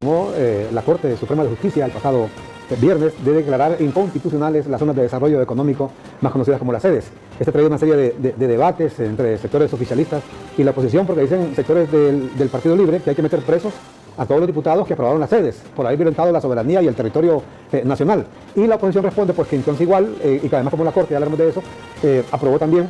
La Corte Suprema de Justicia el pasado viernes de declarar inconstitucionales las zonas de desarrollo económico más conocidas como las sedes. Este trae una serie de debates entre sectores oficialistas y la oposición, porque dicen sectores del Partido Libre que hay que meter presos a todos los diputados que aprobaron las sedes por haber violentado la soberanía y el territorio nacional. Y la oposición responde pues que entonces igual, y que además como la Corte, ya hablaremos de eso, aprobó también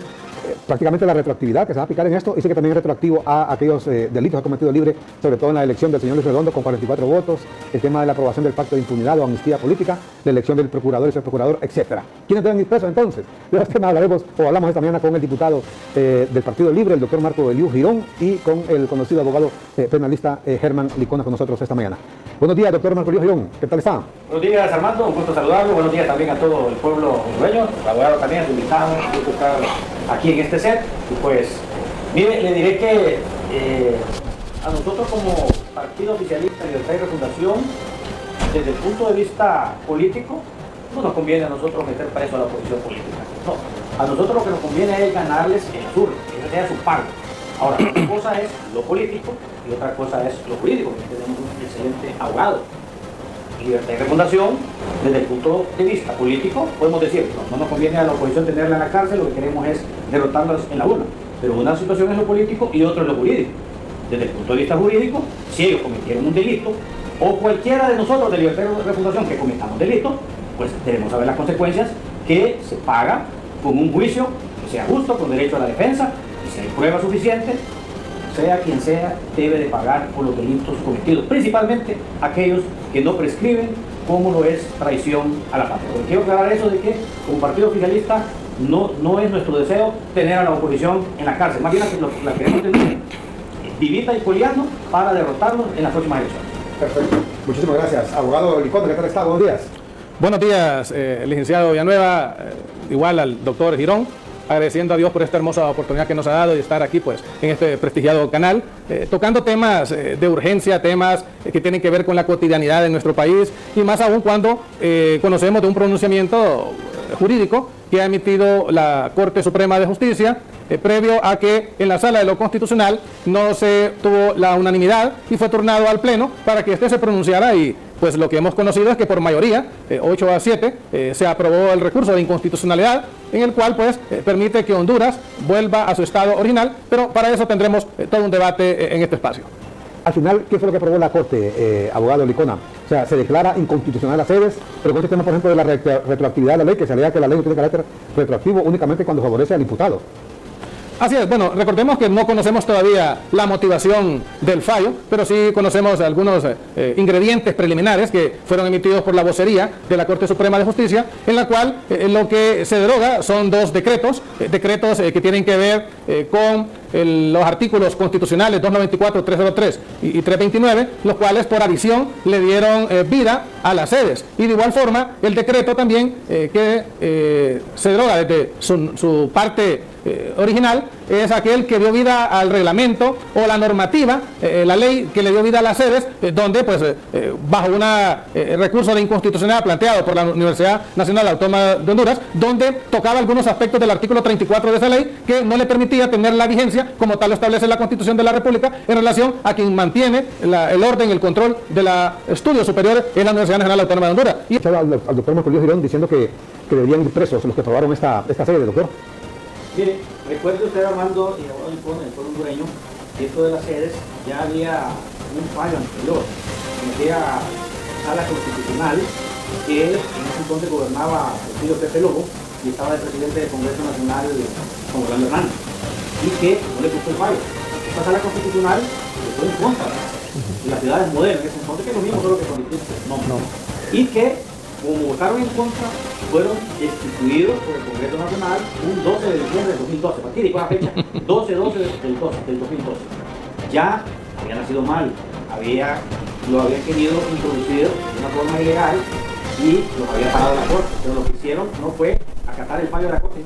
prácticamente la retroactividad que se va a aplicar en esto. Dice que también es retroactivo a aquellos delitos que ha cometido Libre, sobre todo en la elección del señor Luis Redondo con 44 votos, el tema de la aprobación del pacto de impunidad o amnistía política, la elección del procurador y subprocurador, etc. ¿Quiénes deben ir presos entonces? De este tema hablaremos o hablamos esta mañana con el diputado del Partido Libre, el doctor Marco Eliú Girón, y con el conocido abogado penalista Germán Licona con nosotros esta mañana. Buenos días, doctor Marco Eliú Girón, ¿qué tal está? Buenos días, Armando, un gusto saludarlo. Buenos días también a todo el pueblo hondureño, el abogado también, el invitado, un gusto estar aquí en este set. Y pues, mire, le diré que a nosotros como partido oficialista Libertad y Refundación, desde el punto de vista político, no nos conviene a nosotros meter preso a la oposición política. No, a nosotros lo que nos conviene es ganarles el sur, que esa sea su pago. Ahora, una cosa es lo político y otra cosa es lo jurídico, que tenemos un excelente abogado. Libertad y Refundación, desde el punto de vista político, podemos decir, no nos conviene a la oposición tenerla en la cárcel, lo que queremos es derrotarlos en la urna. Pero una situación es lo político y otra es lo jurídico. Desde el punto de vista jurídico, si ellos cometieron un delito, o cualquiera de nosotros de Libertad y Refundación que cometamos delito, pues debemos saber las consecuencias, que se paga con un juicio que sea justo, con derecho a la defensa, y si hay prueba suficiente, sea quien sea, debe de pagar por los delitos cometidos, principalmente aquellos que no prescriben, como lo es traición a la patria. Porque quiero aclarar eso de que, como partido oficialista, no es nuestro deseo tener a la oposición en la cárcel. Más bien la queremos tener vivita y coleando para derrotarlos en las próximas elecciones. Perfecto. Muchísimas gracias. Abogado Licona, ¿qué tal está? Buenos días. Buenos días, licenciado Villanueva, igual al doctor Girón, agradeciendo a Dios por esta hermosa oportunidad que nos ha dado de estar aquí pues en este prestigiado canal, tocando temas de urgencia, temas que tienen que ver con la cotidianidad de nuestro país, y más aún cuando conocemos de un pronunciamiento jurídico que ha emitido la Corte Suprema de Justicia, previo a que en la Sala de lo Constitucional no se tuvo la unanimidad y fue turnado al Pleno para que éste se pronunciara, y pues lo que hemos conocido es que por mayoría, 8-7, se aprobó el recurso de inconstitucionalidad, en el cual pues permite que Honduras vuelva a su estado original, pero para eso tendremos todo un debate en este espacio. Al final, ¿qué fue lo que aprobó la Corte, abogado Licona? O sea, se declara inconstitucional las sedes, pero con este tema, por ejemplo, de la retroactividad de la ley, que se alega que la ley no tiene carácter retroactivo únicamente cuando favorece al imputado. Así es, bueno, recordemos que no conocemos todavía la motivación del fallo, pero sí conocemos algunos ingredientes preliminares que fueron emitidos por la vocería de la Corte Suprema de Justicia, en la cual lo que se deroga son dos decretos que tienen que ver con los artículos constitucionales 294, 303 y 329, los cuales por adición le dieron vida a las sedes. Y de igual forma, el decreto también que se deroga desde su parte original es aquel que dio vida al reglamento o la normativa, la ley que le dio vida a las sedes, donde pues bajo un recurso de inconstitucionalidad planteado por la Universidad Nacional Autónoma de Honduras, donde tocaba algunos aspectos del artículo 34 de esa ley que no le permitía tener la vigencia como tal lo establece la Constitución de la República en relación a quien mantiene el orden, el control de los estudios superiores en la Universidad Nacional Autónoma de Honduras. Y al doctor Marco Eliú Girón diciendo que deberían ir presos los que aprobaron esta serie, doctor. Mire, recuerde usted, Armando, y abogado Licona, el pueblo hondureño, que esto de las sedes ya había un fallo anterior, en aquella sala constitucional que en ese entonces gobernaba el tío Pepe Lobo y estaba el presidente del Congreso Nacional, Juan Orlando Hernández, y que no le gustó el fallo. Esta sala constitucional votó en contra de las ciudades modernas, en ese entonces, que es lo mismo solo que con distintos nombres, y que como votaron en contra, fueron destituidos por el Congreso Nacional un 12 de diciembre del 2012, fatídico la fecha, 12 del 2012. Ya había nacido mal, lo habían querido introducir de una forma ilegal y los había parado la Corte, pero lo que hicieron no fue acatar el fallo de la Corte,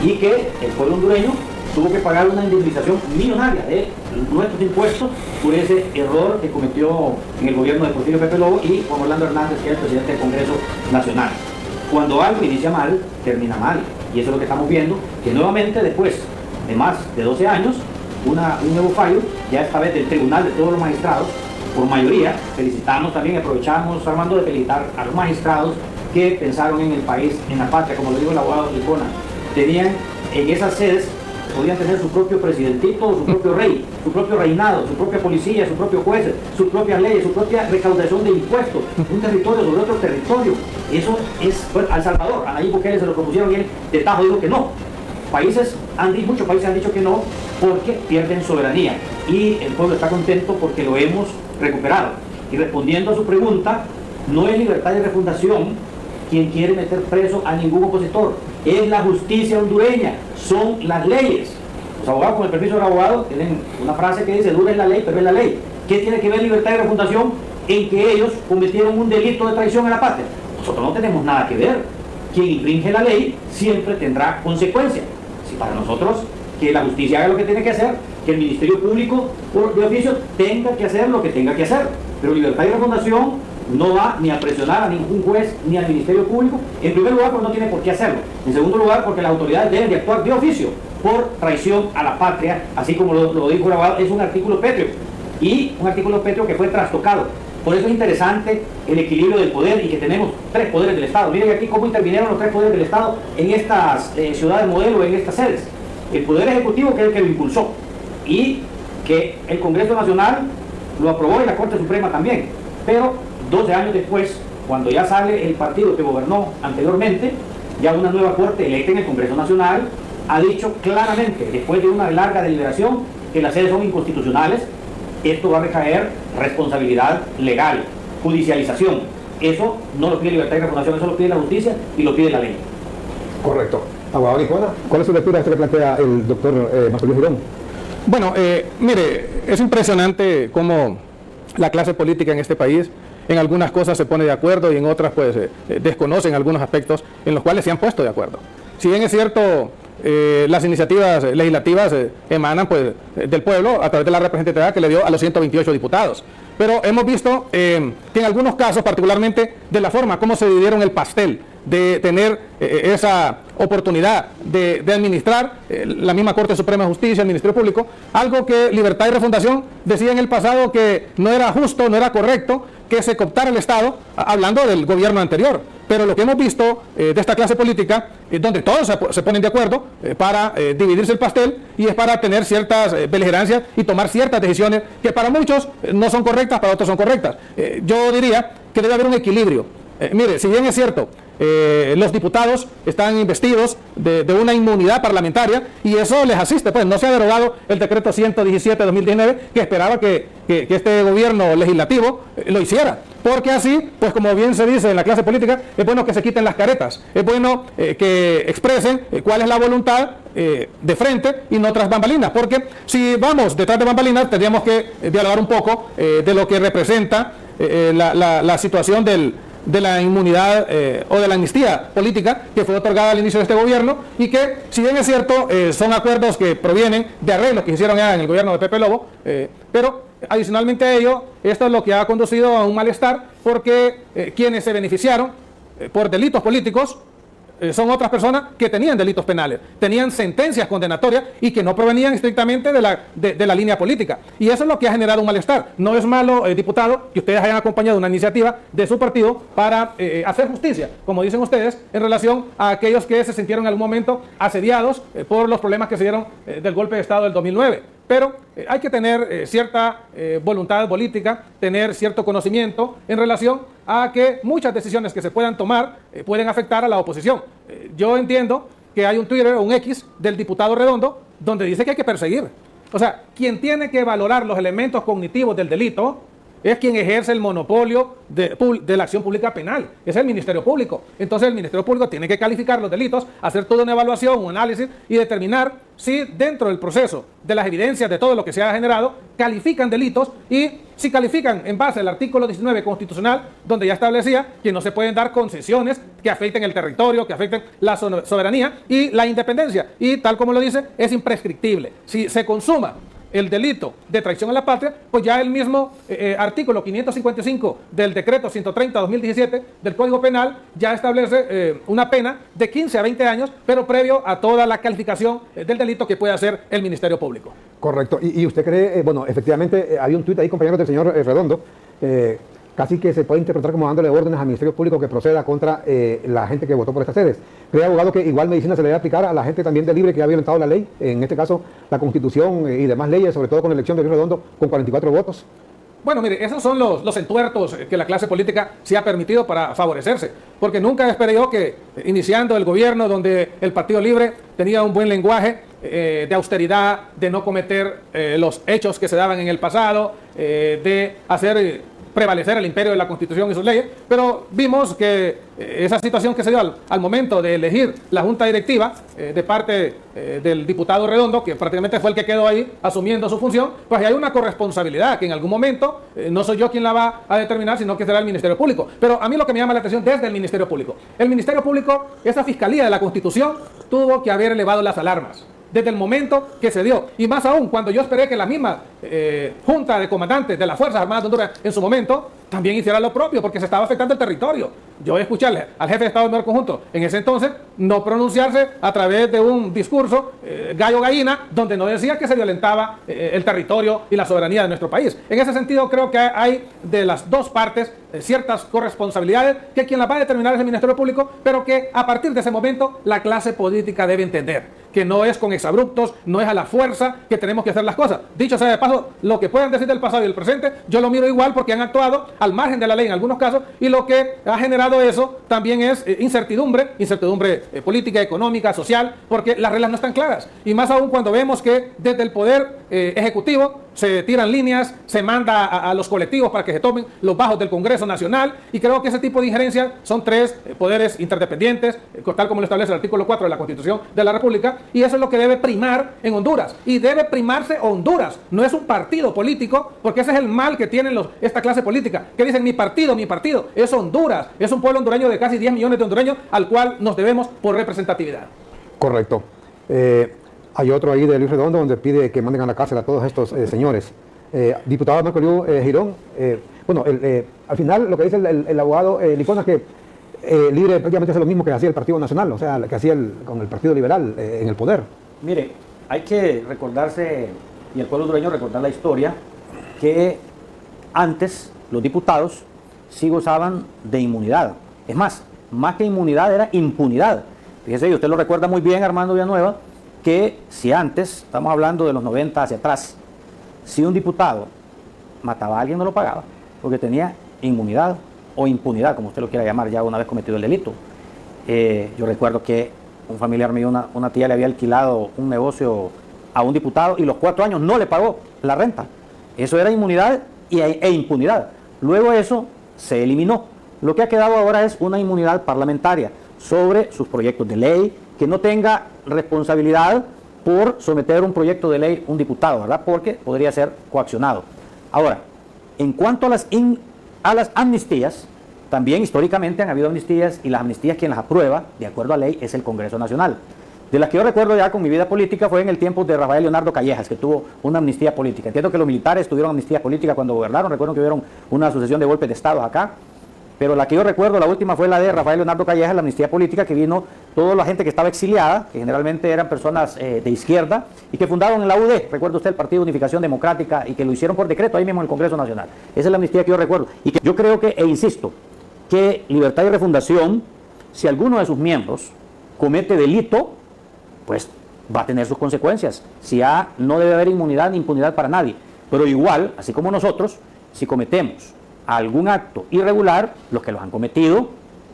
y que el pueblo hondureño tuvo que pagar una indemnización millonaria de nuestros impuestos por ese error que cometió en el gobierno de Porfirio Pepe Lobo y Juan Orlando Hernández, que es el presidente del Congreso Nacional. Cuando algo inicia mal, termina mal. Y eso es lo que estamos viendo, que nuevamente después de más de 12 años, un nuevo fallo, ya esta vez del Tribunal de todos los magistrados, por mayoría. Felicitamos también, aprovechamos, Armando, de felicitar a los magistrados que pensaron en el país, en la patria, como lo dijo el abogado Licona. Tenían en esas sedes, podían tener su propio presidentito, su propio rey, su propio reinado, su propia policía, su propio juez, sus propias leyes, su propia recaudación de impuestos, un territorio sobre otro territorio. Eso es, bueno, al Salvador, a Nayib Bukele se lo propusieron y él de tajo dijo que no. Muchos países han dicho que no porque pierden soberanía, y el pueblo está contento porque lo hemos recuperado. Y respondiendo a su pregunta, no es Libertad y Refundación quien quiere meter preso a ningún opositor, es la justicia hondureña, son las leyes. Los abogados, con el permiso del abogado, tienen una frase que dice: dura es la ley, pero es la ley. ¿Qué tiene que ver Libertad y Refundación en que ellos cometieron un delito de traición a la patria? Nosotros no tenemos nada que ver. Quien infringe la ley siempre tendrá consecuencias. Si para nosotros, que la justicia haga lo que tiene que hacer, que el Ministerio Público de oficio tenga que hacer lo que tenga que hacer, pero Libertad y Refundación no va ni a presionar a ningún juez ni al Ministerio Público. En primer lugar, porque no tiene por qué hacerlo. En segundo lugar, porque las autoridades deben de actuar de oficio por traición a la patria, así como lo dijo el abogado. Es un artículo pétreo, y un artículo pétreo que fue trastocado. Por eso es interesante el equilibrio del poder, y que tenemos tres poderes del Estado. Miren aquí cómo intervinieron los tres poderes del Estado en estas ciudades modelo, en estas sedes. El Poder Ejecutivo, que es el que lo impulsó, y que el Congreso Nacional lo aprobó, y la Corte Suprema también. Pero 12 años después, cuando ya sale el partido que gobernó anteriormente, ya una nueva Corte electa en el Congreso Nacional ha dicho claramente, después de una larga deliberación, que las sedes son inconstitucionales. Esto va a recaer responsabilidad legal, judicialización. Eso no lo pide Libertad y Refundación, eso lo pide la justicia y lo pide la ley. Correcto. Abogado Licona, ¿cuál es su lectura de esto que plantea el doctor Marco Luis Girón? Bueno, mire, es impresionante cómo la clase política en este país en algunas cosas se pone de acuerdo y en otras pues desconocen algunos aspectos en los cuales se han puesto de acuerdo. Si bien es cierto, las iniciativas legislativas emanan pues del pueblo a través de la representatividad que le dio a los 128 diputados. Pero hemos visto que en algunos casos, particularmente de la forma como se dividieron el pastel, de tener esa oportunidad de administrar la misma Corte Suprema de Justicia, el Ministerio Público, algo que Libertad y Refundación decía en el pasado que no era justo, no era correcto que se cooptara el Estado, hablando del gobierno anterior. Pero lo que hemos visto de esta clase política, donde todos se ponen de acuerdo para dividirse el pastel, y es para tener ciertas beligerancias y tomar ciertas decisiones que para muchos no son correctas, para otros son correctas. Yo diría que debe haber un equilibrio. Mire, si bien es cierto, los diputados están investidos de una inmunidad parlamentaria, y eso les asiste, pues no se ha derogado el decreto 117 de 2019, que esperaba que este gobierno legislativo lo hiciera, porque así, pues como bien se dice en la clase política, es bueno que se quiten las caretas, es bueno que expresen cuál es la voluntad de frente y no tras bambalinas, porque si vamos detrás de bambalinas tendríamos que dialogar un poco de lo que representa la situación de la inmunidad o de la amnistía política que fue otorgada al inicio de este gobierno, y que, si bien es cierto, son acuerdos que provienen de arreglos que hicieron ya en el gobierno de Pepe Lobo, pero adicionalmente a ello, esto es lo que ha conducido a un malestar, porque quienes se beneficiaron por delitos políticos son otras personas que tenían delitos penales, tenían sentencias condenatorias y que no provenían estrictamente de la línea política. Y eso es lo que ha generado un malestar. No es malo, diputado, que ustedes hayan acompañado una iniciativa de su partido para hacer justicia, como dicen ustedes, en relación a aquellos que se sintieron en algún momento asediados por los problemas que se dieron del golpe de Estado del 2009. Pero hay que tener cierta voluntad política, tener cierto conocimiento en relación a que muchas decisiones que se puedan tomar pueden afectar a la oposición. Yo entiendo que hay un Twitter o un X del diputado Redondo donde dice que hay que perseguir. O sea, quien tiene que valorar los elementos cognitivos del delito es quien ejerce el monopolio de la acción pública penal, es el Ministerio Público. Entonces el Ministerio Público tiene que calificar los delitos, hacer toda una evaluación, un análisis, y determinar si dentro del proceso de las evidencias de todo lo que se ha generado, califican delitos, y si califican en base al artículo 19 constitucional, donde ya establecía que no se pueden dar concesiones que afecten el territorio, que afecten la soberanía y la independencia, y tal como lo dice, es imprescriptible. Si se consuma el delito de traición a la patria, pues ya el mismo artículo 555 del decreto 130/2017 del Código Penal ya establece una pena de 15 a 20 años, pero previo a toda la calificación del delito que puede hacer el Ministerio Público. Correcto. ¿Y usted cree, bueno, efectivamente, hay un tuit ahí, compañeros del señor Redondo, casi que se puede interpretar como dándole órdenes al Ministerio Público que proceda contra la gente que votó por estas sedes? ¿Cree, abogado, que igual medicina se le debe aplicar a la gente también de Libre que ha violentado la ley, en este caso la Constitución y demás leyes, sobre todo con la elección de Luis Redondo con 44 votos? Bueno, mire, esos son los entuertos que la clase política se ha permitido para favorecerse, porque nunca esperé yo que, iniciando el gobierno donde el Partido Libre tenía un buen lenguaje de austeridad, de no cometer los hechos que se daban en el pasado, de hacer prevalecer el imperio de la Constitución y sus leyes, pero vimos que esa situación que se dio al momento de elegir la Junta Directiva de parte del diputado Redondo, que prácticamente fue el que quedó ahí asumiendo su función, pues hay una corresponsabilidad que en algún momento no soy yo quien la va a determinar, sino que será el Ministerio Público. Pero a mí lo que me llama la atención desde el Ministerio Público, esa Fiscalía de la Constitución tuvo que haber elevado las alarmas desde el momento que se dio, y más aún cuando yo esperé que la misma Junta de Comandantes de las Fuerzas Armadas de Honduras en su momento también hiciera lo propio, porque se estaba afectando el territorio. Yo voy a escucharle al jefe de Estado Mayor Conjunto en ese entonces no pronunciarse a través de un discurso gallo-gallina donde no decía que se violentaba el territorio y la soberanía de nuestro país. En ese sentido creo que hay de las dos partes ciertas corresponsabilidades que quien las va a determinar es el Ministerio Público, pero que a partir de ese momento la clase política debe entender que no es con exabruptos, no es a la fuerza que tenemos que hacer las cosas. Dicho sea de paso, lo que puedan decir del pasado y del presente, yo lo miro igual porque han actuado al margen de la ley en algunos casos, y lo que ha generado eso también es incertidumbre política, económica, social, porque las reglas no están claras. Y más aún cuando vemos que desde el Poder Ejecutivo se tiran líneas, se manda a los colectivos para que se tomen los bajos del Congreso Nacional, y creo que ese tipo de injerencias son tres poderes interdependientes, tal como lo establece el artículo 4 de la Constitución de la República, y eso es lo que debe primar en Honduras, y debe primarse Honduras, no es un partido político, porque ese es el mal que tienen esta clase política, que dicen mi partido, es Honduras, es un pueblo hondureño de casi 10 millones de hondureños al cual nos debemos por representatividad. Correcto. Hay otro ahí de Luis Redondo donde pide que manden a la cárcel a todos estos señores. Diputado Marco Liu Girón, al final lo que dice el abogado Licona es que Libre prácticamente hace lo mismo que hacía el Partido Nacional, o sea, que hacía con el Partido Liberal en el poder. Mire, hay que recordarse, y el pueblo hondureño recordar la historia, que antes los diputados sí gozaban de inmunidad. Es más que inmunidad era impunidad. Fíjese, y usted lo recuerda muy bien, Armando Villanueva, que si antes, estamos hablando de los 90 hacia atrás, si un diputado mataba a alguien no lo pagaba, porque tenía inmunidad o impunidad, como usted lo quiera llamar, ya una vez cometido el delito. Yo recuerdo que un familiar mío, una tía le había alquilado un negocio a un diputado y los 4 años no le pagó la renta. Eso era inmunidad e impunidad. Luego eso se eliminó. Lo que ha quedado ahora es una inmunidad parlamentaria sobre sus proyectos de ley, que no tenga responsabilidad por someter un proyecto de ley un diputado, ¿verdad? Porque podría ser coaccionado. Ahora, en cuanto a las amnistías, también históricamente han habido amnistías, y las amnistías quien las aprueba, de acuerdo a ley, es el Congreso Nacional. De las que yo recuerdo ya con mi vida política fue en el tiempo de Rafael Leonardo Callejas, que tuvo una amnistía política. Entiendo que los militares tuvieron amnistía política cuando gobernaron, recuerdo que hubieron una sucesión de golpes de Estado acá, pero la que yo recuerdo, la última, fue la de Rafael Leonardo Callejas, la amnistía política, que vino toda la gente que estaba exiliada, que generalmente eran personas de izquierda, y que fundaron en la UD, recuerda usted, el Partido de Unificación Democrática, y que lo hicieron por decreto ahí mismo en el Congreso Nacional. Esa es la amnistía que yo recuerdo. Y que yo creo que, e insisto, que Libertad y Refundación, si alguno de sus miembros comete delito, pues va a tener sus consecuencias. Si no debe haber inmunidad ni impunidad para nadie. Pero igual, así como nosotros, si cometemos algún acto irregular, los que los han cometido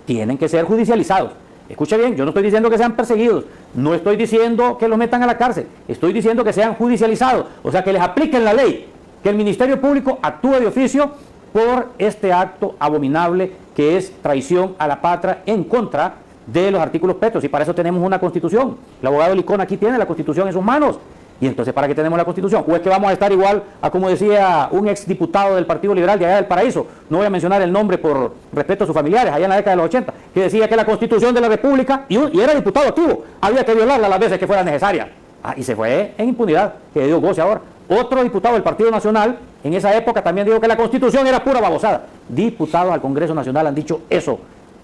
tienen que ser judicializados. Escucha bien, yo no estoy diciendo que sean perseguidos, no estoy diciendo que los metan a la cárcel, estoy diciendo que sean judicializados, o sea, que les apliquen la ley, que el Ministerio Público actúe de oficio por este acto abominable que es traición a la patria en contra de los artículos petros, y para eso tenemos una Constitución. El abogado Licona aquí tiene la Constitución en sus manos. Y entonces, ¿para qué tenemos la Constitución? ¿O es que vamos a estar igual a como decía un exdiputado del Partido Liberal de allá del Paraíso? No voy a mencionar el nombre por respeto a sus familiares, allá en la década de los 80, que decía que la Constitución de la República, y era diputado activo, había que violarla las veces que fuera necesaria. Y se fue en impunidad, que Dios goce ahora. Otro diputado del Partido Nacional en esa época también dijo que la Constitución era pura babosada. Diputados al Congreso Nacional han dicho eso.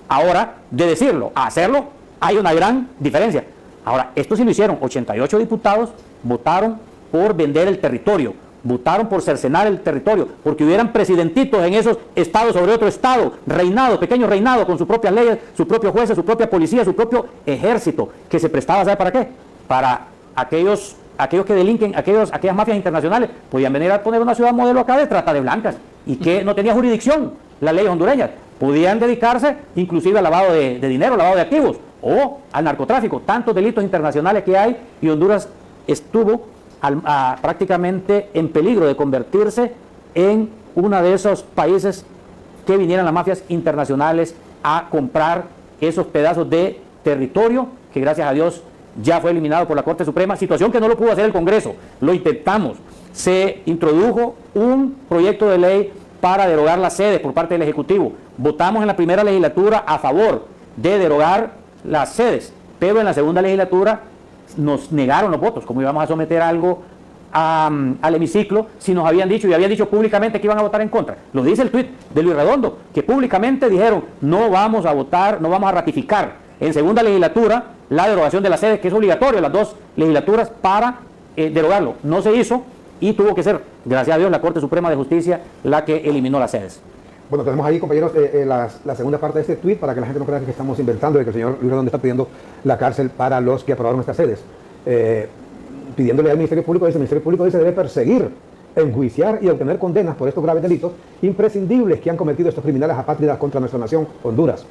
Ahora, de decirlo a hacerlo, hay una gran diferencia. Ahora, esto sí lo hicieron. 88 diputados votaron por vender el territorio, votaron por cercenar el territorio, porque hubieran presidentitos en esos estados sobre otro estado, reinado, pequeño reinado, con sus propias leyes, sus propios jueces, su propia policía, su propio ejército, que se prestaba, ¿sabe para qué? Para aquellos que delinquen, aquellas mafias internacionales, podían venir a poner una ciudad modelo acá de trata de blancas, y que no tenía jurisdicción la ley hondureña. Podían dedicarse inclusive al lavado de dinero, lavado de activos, o al narcotráfico, tantos delitos internacionales que hay, y Honduras estuvo prácticamente en peligro de convertirse en uno de esos países que vinieran las mafias internacionales a comprar esos pedazos de territorio que gracias a Dios ya fue eliminado por la Corte Suprema, situación que no lo pudo hacer el Congreso. Lo intentamos. Se introdujo un proyecto de ley para derogar las sedes por parte del Ejecutivo. Votamos en la primera legislatura a favor de derogar las sedes, pero en la segunda legislatura nos negaron los votos. ¿Cómo íbamos a someter algo al hemiciclo si nos habían dicho, y habían dicho públicamente que iban a votar en contra? Lo dice el tuit de Luis Redondo, que públicamente dijeron: no vamos a votar, no vamos a ratificar en segunda legislatura la derogación de las sedes, que es obligatorio las dos legislaturas para derogarlo. No se hizo y tuvo que ser, gracias a Dios, la Corte Suprema de Justicia la que eliminó las sedes. Bueno, tenemos ahí, compañeros, la segunda parte de este tuit, para que la gente no crea que estamos inventando de que el señor Luis Redondo está pidiendo la cárcel para los que aprobaron estas sedes. Pidiéndole al Ministerio Público, el Ministerio Público dice: debe perseguir, enjuiciar y obtener condenas por estos graves delitos imprescindibles que han cometido estos criminales apátridas contra nuestra nación, Honduras,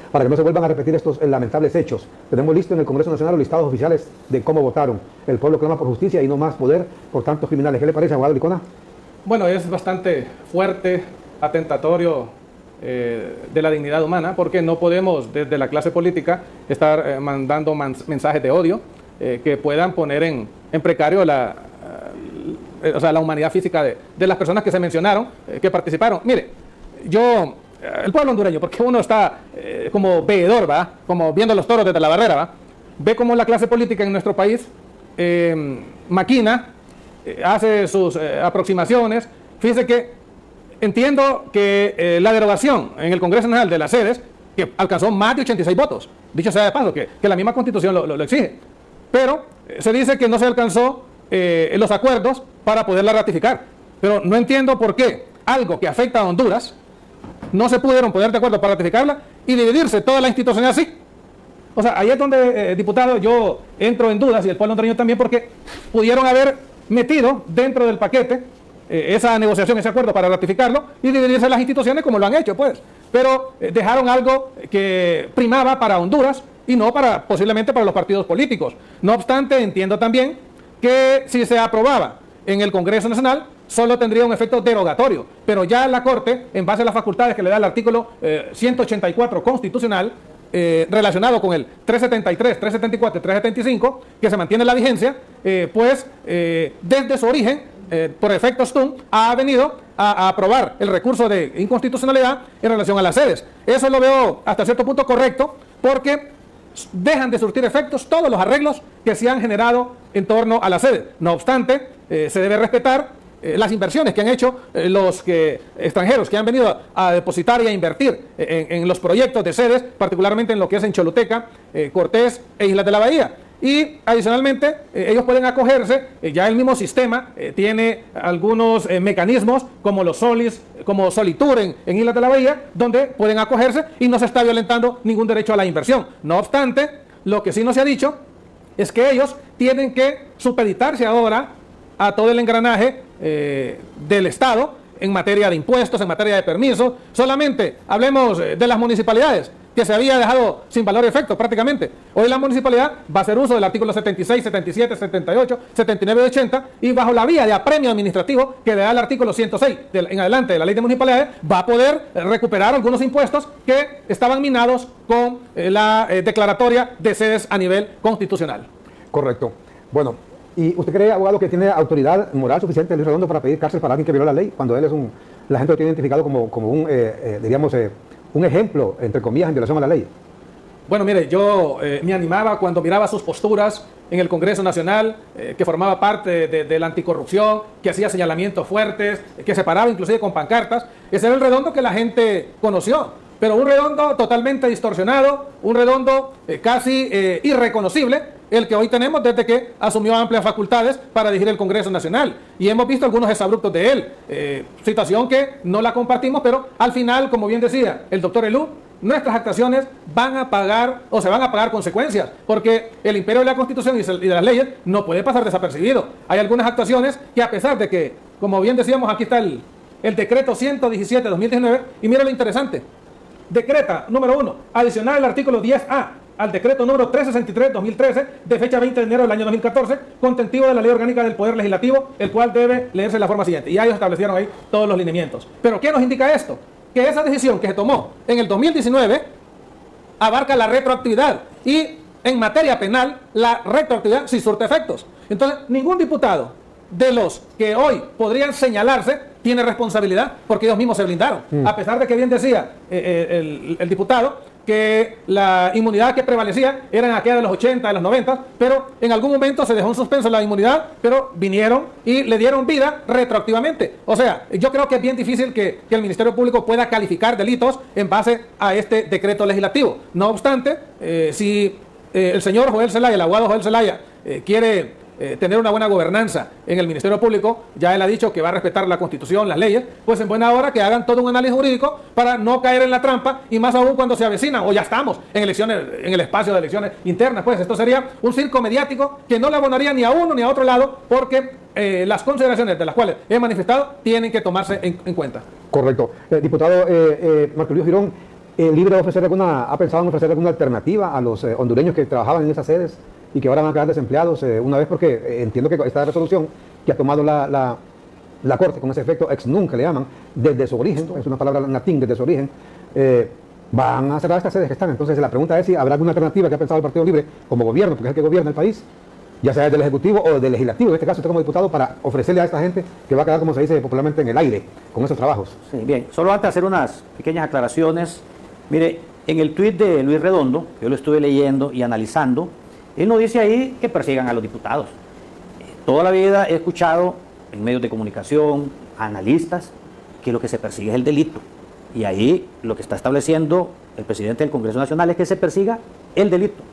para que no se vuelvan a repetir estos lamentables hechos. Tenemos listo en el Congreso Nacional los listados oficiales de cómo votaron. El pueblo clama por justicia y no más poder por tantos criminales. ¿Qué le parece, abogado Licona? Bueno, es bastante fuerte, atentatorio de la dignidad humana, porque no podemos desde la clase política estar mandando mensajes de odio que puedan poner en precario la humanidad física de las personas que se mencionaron, que participaron. Mire, el pueblo hondureño, porque uno está como veedor, ¿va? Como viendo los toros desde la barrera, ¿va? Ve cómo la clase política en nuestro país maquina, hace sus aproximaciones. Fíjese que entiendo que la derogación en el Congreso Nacional de las sedes, que alcanzó más de 86 votos, dicho sea de paso, que la misma Constitución lo exige, pero se dice que no se alcanzó los acuerdos para poderla ratificar. Pero no entiendo por qué algo que afecta a Honduras no se pudieron poner de acuerdo para ratificarla y dividirse toda la institución así. O sea, ahí es donde, diputado, yo entro en dudas, y el pueblo hondureño también, porque pudieron haber metido dentro del paquete esa negociación, ese acuerdo para ratificarlo y dividirse las instituciones como lo han hecho, pues. Pero dejaron algo que primaba para Honduras y no posiblemente para los partidos políticos. No obstante, entiendo también que si se aprobaba en el Congreso Nacional, solo tendría un efecto derogatorio, pero ya la Corte, en base a las facultades que le da el artículo 184 constitucional, relacionado con el 373, 374 y 375, que se mantiene la vigencia, desde su origen, por efectos TUM, ha venido a aprobar el recurso de inconstitucionalidad en relación a las sedes. Eso lo veo hasta cierto punto correcto, porque dejan de surtir efectos todos los arreglos que se han generado en torno a la sede. No obstante, se debe respetar las inversiones que han hecho los extranjeros que han venido a depositar y a invertir en los proyectos de sedes, particularmente en lo que es en Choluteca, Cortés e Islas de la Bahía. Y adicionalmente ellos pueden acogerse, ya el mismo sistema tiene algunos mecanismos como los Solis, como Solitur en Islas de la Bahía, donde pueden acogerse y no se está violentando ningún derecho a la inversión. No obstante, lo que sí no se ha dicho es que ellos tienen que supeditarse ahora a todo el engranaje del Estado en materia de impuestos, en materia de permisos. Solamente hablemos de las municipalidades, que se había dejado sin valor y efecto prácticamente. Hoy la municipalidad va a hacer uso del artículo 76, 77, 78, 79 y 80, y bajo la vía de apremio administrativo que le da el artículo 106 en adelante de la ley de municipalidades, va a poder recuperar algunos impuestos que estaban minados con la declaratoria de sedes a nivel constitucional. Correcto. Bueno, ¿y usted cree, abogado, que tiene autoridad moral suficiente Luis Redondo para pedir cárcel para alguien que violó la ley, cuando él es la gente lo tiene identificado como un ejemplo, entre comillas, en violación a la ley? Bueno, mire, yo me animaba cuando miraba sus posturas en el Congreso Nacional, que formaba parte de la anticorrupción, que hacía señalamientos fuertes, que se paraba inclusive con pancartas. Ese era el Redondo que la gente conoció, pero un Redondo totalmente distorsionado, un Redondo casi irreconocible, el que hoy tenemos desde que asumió amplias facultades para dirigir el Congreso Nacional. Y hemos visto algunos exabruptos de él, situación que no la compartimos, pero al final, como bien decía el doctor Elú, nuestras actuaciones van a pagar o se van a pagar consecuencias, porque el imperio de la Constitución y de las leyes no puede pasar desapercibido. Hay algunas actuaciones que, a pesar de que, como bien decíamos, aquí está el decreto 117/2019, y mira lo interesante, decreta, número 1, adicionar el artículo 10A al decreto número 363/2013, de fecha 20 de enero del año 2014, contentivo de la Ley Orgánica del Poder Legislativo, el cual debe leerse de la forma siguiente. Y ya ellos establecieron ahí todos los lineamientos. ¿Pero qué nos indica esto? Que esa decisión que se tomó en el 2019 abarca la retroactividad, y en materia penal la retroactividad sí surte efectos. Entonces, ningún diputado de los que hoy podrían señalarse tiene responsabilidad, porque ellos mismos se blindaron. A pesar de que bien decía el diputado que la inmunidad que prevalecía era en aquella de los 80, de los 90, pero en algún momento se dejó en suspenso la inmunidad, pero vinieron y le dieron vida retroactivamente. O sea, yo creo que es bien difícil que el Ministerio Público pueda calificar delitos en base a este decreto legislativo. No obstante, si el señor Joel Zelaya, el abogado Joel Zelaya, quiere tener una buena gobernanza en el Ministerio Público, ya él ha dicho que va a respetar la Constitución, las leyes, pues en buena hora que hagan todo un análisis jurídico para no caer en la trampa, y más aún cuando se avecinan, o ya estamos en elecciones, en el espacio de elecciones internas. Pues esto sería un circo mediático que no le abonaría ni a uno ni a otro lado, porque las consideraciones de las cuales he manifestado tienen que tomarse en cuenta. Correcto. Diputado Marco Elías Girón, ¿Libre ha pensado en ofrecer alguna alternativa a los hondureños que trabajaban en esas sedes y que ahora van a quedar desempleados una vez? Porque entiendo que esta resolución que ha tomado la Corte con ese efecto ex nunc, que le llaman, desde su origen, es una palabra en latín, desde su origen, van a cerrar estas sedes que están. Entonces la pregunta es si habrá alguna alternativa que ha pensado el Partido Libre como gobierno, porque es el que gobierna el país, ya sea del Ejecutivo o del Legislativo, en este caso usted como diputado, para ofrecerle a esta gente que va a quedar, como se dice popularmente, en el aire con esos trabajos. Sí, bien, solo antes de hacer unas pequeñas aclaraciones, mire, en el tuit de Luis Redondo, yo lo estuve leyendo y analizando, él no dice ahí que persigan a los diputados. Toda la vida he escuchado en medios de comunicación, analistas, que lo que se persigue es el delito. Y ahí lo que está estableciendo el presidente del Congreso Nacional es que se persiga el delito.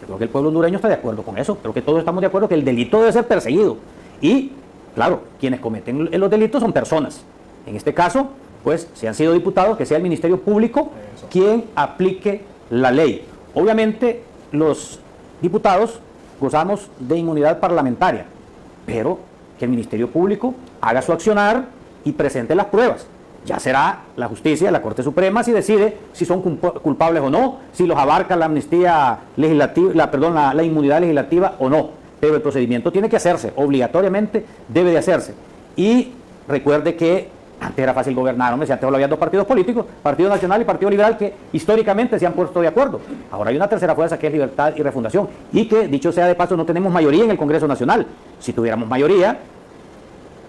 Yo creo que el pueblo hondureño está de acuerdo con eso. Creo que todos estamos de acuerdo que el delito debe ser perseguido. Y, claro, quienes cometen los delitos son personas. En este caso, pues, si han sido diputados, que sea el Ministerio Público quien aplique la ley. Obviamente, los diputados gozamos de inmunidad parlamentaria, pero que el Ministerio Público haga su accionar y presente las pruebas. Ya será la justicia, la Corte Suprema, si decide si son culpables o no, si los abarca la amnistía legislativa, la inmunidad legislativa o no. Pero el procedimiento tiene que hacerse, obligatoriamente debe de hacerse. Y recuerde que antes era fácil gobernar, hombre, si antes solo había dos partidos políticos, Partido Nacional y Partido Liberal, que históricamente se han puesto de acuerdo. Ahora hay una tercera fuerza que es Libertad y Refundación, y que, dicho sea de paso, no tenemos mayoría en el Congreso Nacional. Si tuviéramos mayoría,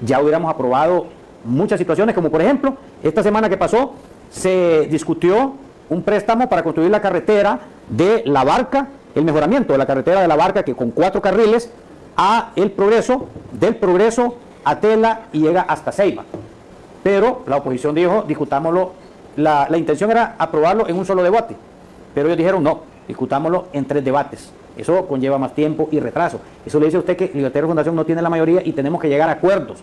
ya hubiéramos aprobado muchas situaciones, como por ejemplo, esta semana que pasó, se discutió un préstamo para construir la carretera de La Barca, el mejoramiento de la carretera de La Barca, que con 4 carriles a El Progreso, del Progreso a Tela y llega hasta Ceiba. Pero la oposición dijo, discutámoslo, la intención era aprobarlo en un solo debate, pero ellos dijeron no, discutámoslo en 3 debates. Eso conlleva más tiempo y retraso. Eso le dice a usted que Libertad y Refundación no tiene la mayoría y tenemos que llegar a acuerdos.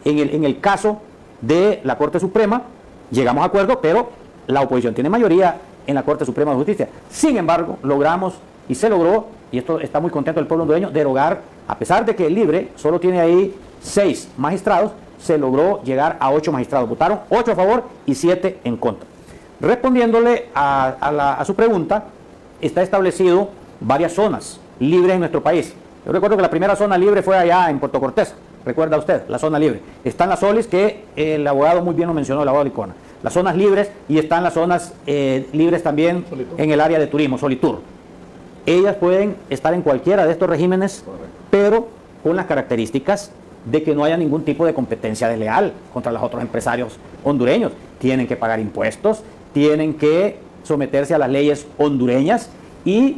En el caso de la Corte Suprema, llegamos a acuerdo, pero la oposición tiene mayoría en la Corte Suprema de Justicia. Sin embargo, logramos y se logró, y esto está muy contento el pueblo hondureño, derogar, a pesar de que el Libre solo tiene ahí 6 magistrados, se logró llegar a 8 magistrados. Votaron 8 a favor y 7 en contra. Respondiéndole a su pregunta, está establecido varias zonas libres en nuestro país. Yo recuerdo que la primera zona libre fue allá en Puerto Cortés. ¿Recuerda usted? La zona libre. Están las Solis, que el abogado muy bien lo mencionó, el abogado Licona. Las zonas libres, y están las zonas libres también Solitur, en el área de turismo, Solitur. Ellas pueden estar en cualquiera de estos regímenes, pero con las características de que no haya ningún tipo de competencia desleal contra los otros empresarios hondureños. Tienen que pagar impuestos, tienen que someterse a las leyes hondureñas y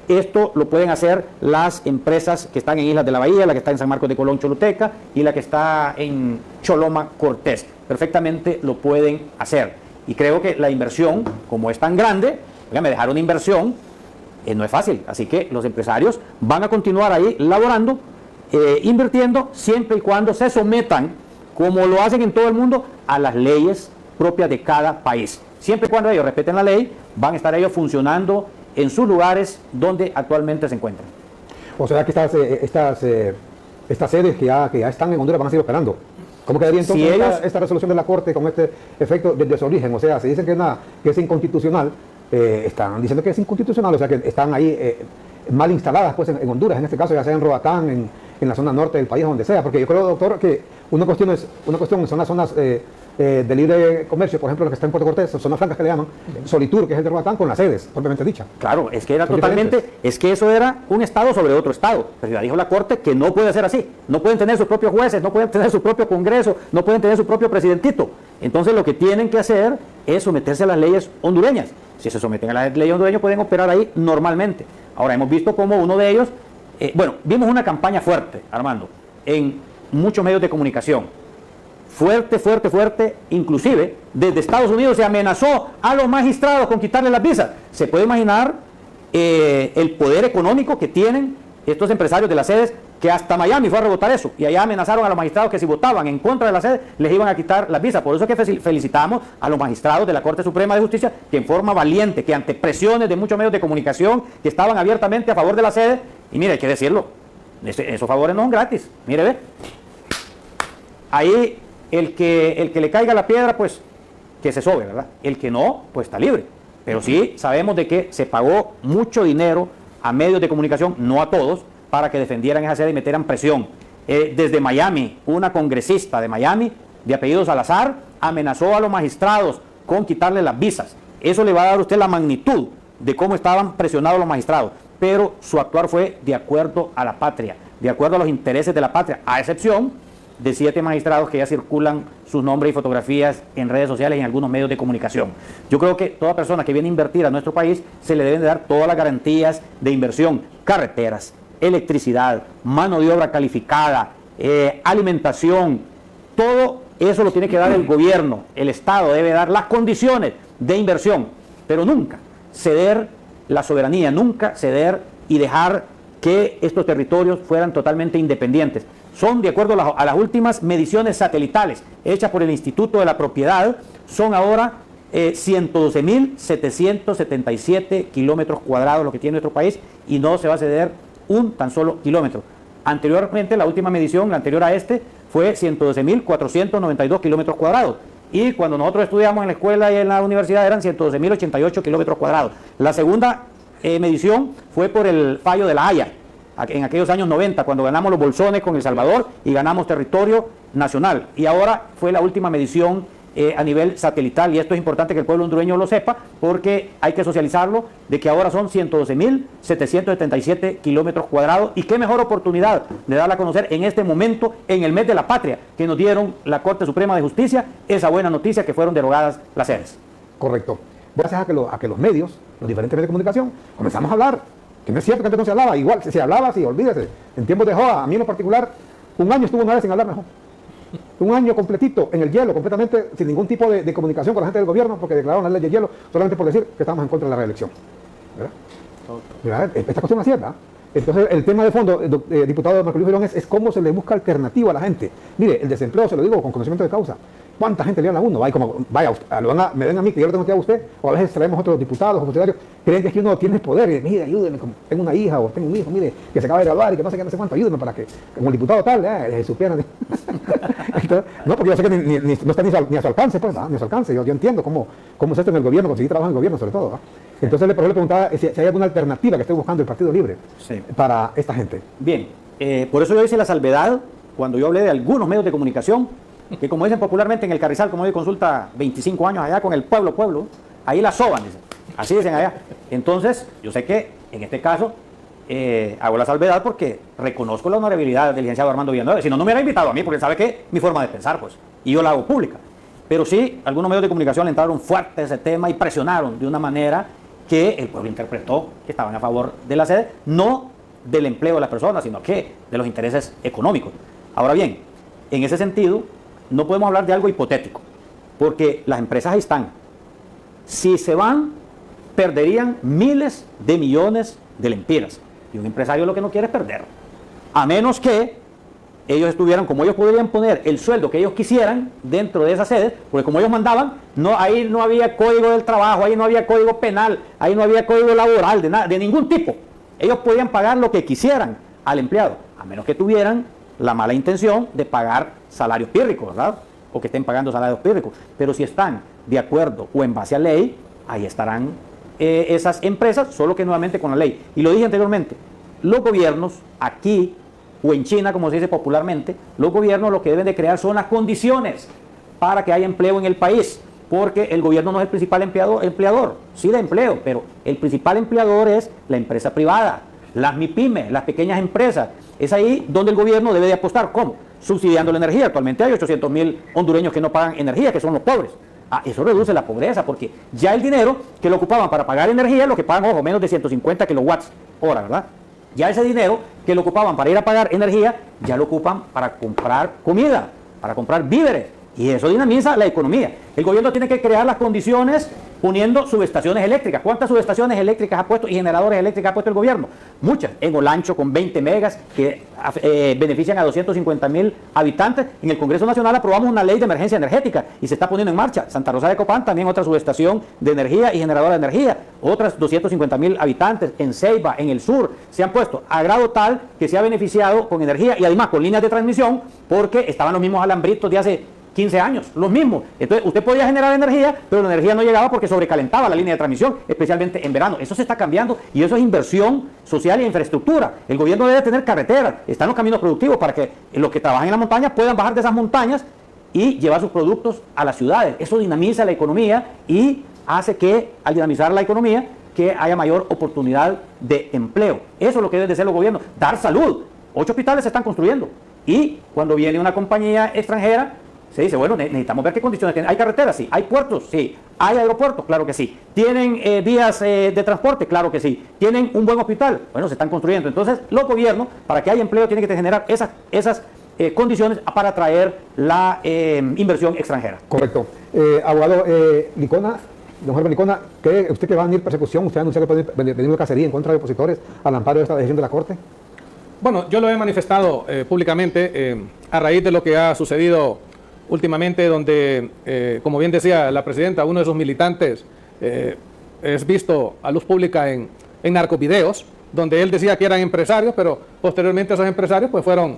esto lo pueden hacer las empresas que están en Islas de la Bahía, la que está en San Marcos de Colón, Choluteca, y la que está en Choloma, Cortés. Perfectamente lo pueden hacer. Y creo que la inversión, como es tan grande, me dejar una inversión no es fácil. Así que los empresarios van a continuar ahí laborando, invirtiendo, siempre y cuando se sometan, como lo hacen en todo el mundo, a las leyes propias de cada país. Siempre y cuando ellos respeten la ley, van a estar ellos funcionando en sus lugares donde actualmente se encuentran. O sea que estas sedes que ya están en Honduras van a seguir operando. ¿Cómo quedaría entonces Si ellos, esta resolución de la Corte con este efecto desde su origen? O sea, si dicen que es inconstitucional, están diciendo que es inconstitucional, o sea que están ahí mal instaladas pues en Honduras, en este caso ya sea en Roatán, en la zona norte del país, donde sea, porque yo creo, doctor, que una cuestión son las zonas de libre comercio, por ejemplo, lo que está en Puerto Cortés, zonas francas que le llaman, Solitur, que es el de Roatán, con las sedes, propiamente dicha. Claro, es que era Son totalmente, diferentes. es que eso era un estado sobre otro estado, pero ya dijo la Corte que no puede ser así, no pueden tener sus propios jueces, no pueden tener su propio congreso, no pueden tener su propio presidentito. Entonces lo que tienen que hacer es someterse a las leyes hondureñas. Si se someten a las leyes hondureñas pueden operar ahí normalmente. Ahora hemos visto como uno de ellos, vimos una campaña fuerte, Armando, en muchos medios de comunicación. Fuerte, inclusive desde Estados Unidos se amenazó a los magistrados con quitarle las visas. Se puede imaginar el poder económico que tienen estos empresarios de las sedes, que hasta Miami fue a rebotar eso, y allá amenazaron a los magistrados que si votaban en contra de la sede les iban a quitar las visas. Por eso es que felicitamos a los magistrados de la Corte Suprema de Justicia, que en forma valiente, que ante presiones de muchos medios de comunicación que estaban abiertamente a favor de la sede, y mire, hay que decirlo, esos favores no son gratis, mire, ve, ahí el que le caiga la piedra, pues que se sobe, ¿verdad? El que no, pues está libre. Pero sí sabemos de que se pagó mucho dinero a medios de comunicación, no a todos, para que defendieran esa sede y metieran presión. Desde Miami, una congresista de Miami, de apellido Salazar, amenazó a los magistrados con quitarle las visas. Eso le va a dar a usted la magnitud de cómo estaban presionados los magistrados. Pero su actuar fue de acuerdo a la patria, de acuerdo a los intereses de la patria, a excepción de 7 magistrados que ya circulan sus nombres y fotografías en redes sociales y en algunos medios de comunicación. Yo creo que toda persona que viene a invertir a nuestro país se le deben de dar todas las garantías de inversión: carreteras, electricidad, mano de obra calificada, alimentación. Todo eso lo tiene que dar el gobierno. El Estado debe dar las condiciones de inversión, pero nunca ceder la soberanía, nunca ceder y dejar que estos territorios fueran totalmente independientes. Son, de acuerdo a las últimas mediciones satelitales hechas por el Instituto de la Propiedad, son ahora 112.777 kilómetros cuadrados lo que tiene nuestro país, y no se va a ceder un tan solo kilómetro. Anteriormente, la última medición, la anterior a fue 112.492 kilómetros cuadrados. Y cuando nosotros estudiamos en la escuela y en la universidad eran 112.088 kilómetros cuadrados. La segunda medición fue por el fallo de La Haya, en aquellos años 90, cuando ganamos los bolsones con El Salvador y ganamos territorio nacional. Y ahora fue la última medición a nivel satelital, y esto es importante que el pueblo hondureño lo sepa, porque hay que socializarlo, de que ahora son 112.777 kilómetros cuadrados, y qué mejor oportunidad de darla a conocer en este momento, en el mes de la patria, que nos dieron la Corte Suprema de Justicia, esa buena noticia que fueron derogadas las sedes. Correcto. Gracias a que los medios, los diferentes medios de comunicación, comenzamos a hablar, que no es cierto que antes no se hablaba, igual se hablaba, sí, olvídese. En tiempos de Joa, a mí en lo particular, un año estuvo una vez sin hablar mejor. Un año completito, en el hielo, completamente, sin ningún tipo de comunicación con la gente del gobierno, porque declararon la ley de hielo, solamente por decir que estamos en contra de la reelección. ¿Verdad? Esta cuestión es cierta. Entonces, el tema de fondo, diputado Marco Luis Girón, es cómo se le busca alternativa a la gente. Mire, el desempleo, se lo digo con conocimiento de causa. ¿Cuánta gente le habla a uno? Vaya, me ven a mí, que yo lo tengo que a usted, o a veces traemos otros diputados o funcionarios, creen que es que uno tiene poder, y mire, ayúdenme, tengo una hija o tengo un hijo, mire, que se acaba de graduar y que no sé qué, no sé cuánto, ayúdenme para que, como el diputado tal, se supieran. Entonces, no, porque yo sé que no está ni a su alcance, pues, ni a su alcance. Yo entiendo cómo es esto en el gobierno, conseguir trabajo en el gobierno, sobre todo. Entonces, le preguntaba si hay alguna alternativa que esté buscando el Partido Libre para esta gente. Bien, por eso yo hice la salvedad cuando yo hablé de algunos medios de comunicación, que como dicen popularmente en el Carrizal, como hoy consulta 25 años allá con el pueblo, ahí la soban, dicen. Así dicen allá. Entonces, yo sé que en este caso hago la salvedad porque reconozco la honorabilidad del licenciado Armando Villanueva. Si no, no me hubiera invitado a mí, porque sabe que mi forma de pensar, pues, y yo la hago pública. Pero sí, algunos medios de comunicación le entraron fuerte a ese tema y presionaron de una manera que el pueblo interpretó que estaban a favor de la sede, no del empleo de las personas, sino que de los intereses económicos. Ahora bien, en ese sentido, no podemos hablar de algo hipotético, porque las empresas ahí están. Si se van, perderían miles de millones de lempiras. Y un empresario lo que no quiere es perder. A menos que ellos estuvieran, como ellos podrían poner el sueldo que ellos quisieran dentro de esa sede, porque como ellos mandaban, ahí no había código del trabajo, ahí no había código penal, ahí no había código laboral, de nada, de ningún tipo. Ellos podían pagar lo que quisieran al empleado, a menos que tuvieran la mala intención de pagar salarios pírricos, ¿verdad? O que estén pagando salarios pírricos. Pero si están de acuerdo o en base a ley, ahí estarán esas empresas, solo que nuevamente con la ley. Y lo dije anteriormente, los gobiernos aquí o en China, como se dice popularmente, los gobiernos lo que deben de crear son las condiciones para que haya empleo en el país, porque el gobierno no es el principal empleador, sí de empleo, pero el principal empleador es la empresa privada, las MIPYME, las pequeñas empresas. Es ahí donde el gobierno debe de apostar. ¿Cómo? Subsidiando la energía. Actualmente hay 800,000 hondureños que no pagan energía, que son los pobres. Eso reduce la pobreza, porque ya el dinero que lo ocupaban para pagar energía, lo que pagan, ojo, menos de 150 kilowatts hora, ¿verdad? Ya ese dinero que lo ocupaban para ir a pagar energía, ya lo ocupan para comprar comida, para comprar víveres. Y eso dinamiza la economía. El gobierno tiene que crear las condiciones poniendo subestaciones eléctricas. ¿Cuántas subestaciones eléctricas ha puesto y generadores eléctricos ha puesto el gobierno? Muchas. En Olancho con 20 megas que benefician a 250,000 habitantes. En el Congreso Nacional aprobamos una ley de emergencia energética y se está poniendo en marcha. Santa Rosa de Copán también otra subestación de energía y generadora de energía. Otras 250,000 habitantes en Ceiba, en el sur, se han puesto a grado tal que se ha beneficiado con energía y además con líneas de transmisión, porque estaban los mismos alambritos de hace 15 años, los mismos. Entonces usted podía generar energía, pero la energía no llegaba porque sobrecalentaba la línea de transmisión, especialmente en verano. Eso se está cambiando y eso es inversión social y infraestructura. El gobierno debe tener carreteras, están los caminos productivos para que los que trabajan en la montaña puedan bajar de esas montañas y llevar sus productos a las ciudades. Eso dinamiza la economía y hace que, al dinamizar la economía, que haya mayor oportunidad de empleo. Eso es lo que deben de hacer los gobiernos, dar salud. 8 hospitales se están construyendo y cuando viene una compañía extranjera, se dice, bueno, necesitamos ver qué condiciones tienen. ¿Hay carreteras? Sí. ¿Hay puertos? Sí. ¿Hay aeropuertos? Claro que sí. ¿Tienen vías de transporte? Claro que sí. ¿Tienen un buen hospital? Bueno, se están construyendo. Entonces, los gobiernos, para que haya empleo, tienen que generar esas condiciones para atraer la inversión extranjera. Correcto. Abogado Licona, don Jorge Licona, ¿cree usted que va a venir persecución? ¿Usted ha anunciado que puede venir una cacería en contra de opositores al amparo de esta decisión de la Corte? Bueno, yo lo he manifestado públicamente a raíz de lo que ha sucedido últimamente, donde, como bien decía la presidenta, uno de sus militantes es visto a luz pública en narcovideos, donde él decía que eran empresarios, pero posteriormente esos empresarios pues fueron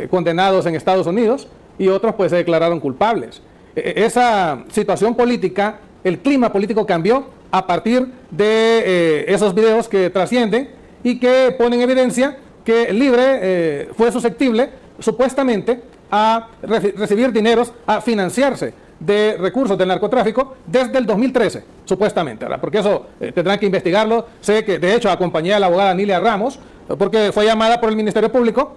condenados en Estados Unidos y otros pues se declararon culpables. Esa situación política, el clima político cambió a partir de esos videos que trascienden y que ponen en evidencia que Libre fue susceptible, supuestamente, a recibir dineros, a financiarse de recursos del narcotráfico desde el 2013, supuestamente, ¿verdad? Porque eso tendrán que investigarlo. Sé que, de hecho, acompañé a la abogada Nilia Ramos, porque fue llamada por el Ministerio Público,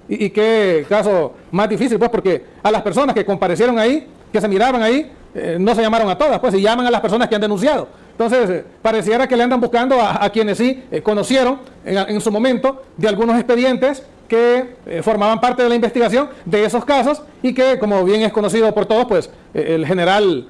y qué caso más difícil, pues, porque a las personas que comparecieron ahí, que se miraban ahí, no se llamaron a todas, pues, y llaman a las personas que han denunciado. Entonces, pareciera que le andan buscando a quienes sí conocieron en su momento de algunos expedientes que formaban parte de la investigación de esos casos y que, como bien es conocido por todos, pues el general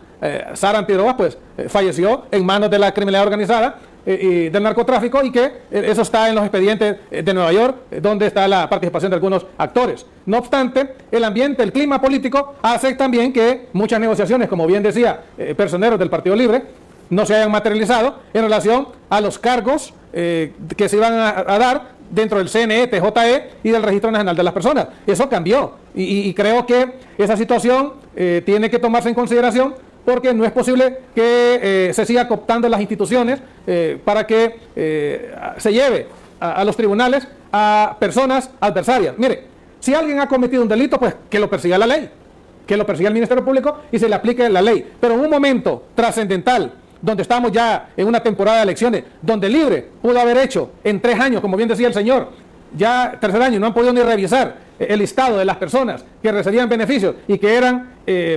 Sara Piroas pues falleció en manos de la criminalidad organizada y del narcotráfico, y que eso está en los expedientes de Nueva York, donde está la participación de algunos actores. No obstante, el ambiente, el clima político hace también que muchas negociaciones, como bien decía, personeros del Partido Libre, no se hayan materializado en relación a los cargos que se iban a dar dentro del CNE, TJE y del Registro Nacional de las Personas. Eso cambió y creo que esa situación tiene que tomarse en consideración, porque no es posible que se siga cooptando las instituciones para que se lleve a los tribunales a personas adversarias. Mire, si alguien ha cometido un delito, pues que lo persiga la ley, que lo persiga el Ministerio Público y se le aplique la ley. Pero en un momento trascendental, donde estamos ya en una temporada de elecciones, donde Libre pudo haber hecho en 3 años, como bien decía el señor, ya tercer año, no han podido ni revisar el listado de las personas que recibían beneficios y que eran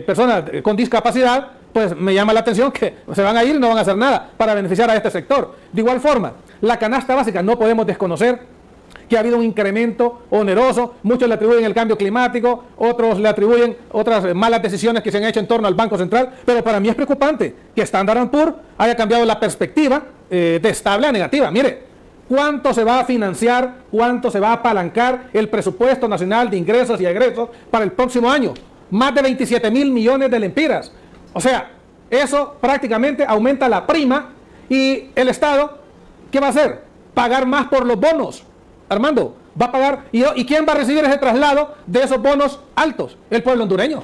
personas con discapacidad, pues me llama la atención que se van a ir y no van a hacer nada para beneficiar a este sector. De igual forma, la canasta básica, no podemos desconocer que ha habido un incremento oneroso, muchos le atribuyen el cambio climático, otros le atribuyen otras malas decisiones que se han hecho en torno al Banco Central, pero para mí es preocupante que Standard & Poor's haya cambiado la perspectiva de estable a negativa. Mire, ¿cuánto se va a financiar, cuánto se va a apalancar el presupuesto nacional de ingresos y egresos para el próximo año? Más de 27.000 millones de lempiras. O sea, eso prácticamente aumenta la prima y el Estado, ¿qué va a hacer? Pagar más por los bonos. Armando, va a pagar. ¿Y quién va a recibir ese traslado de esos bonos altos? El pueblo hondureño.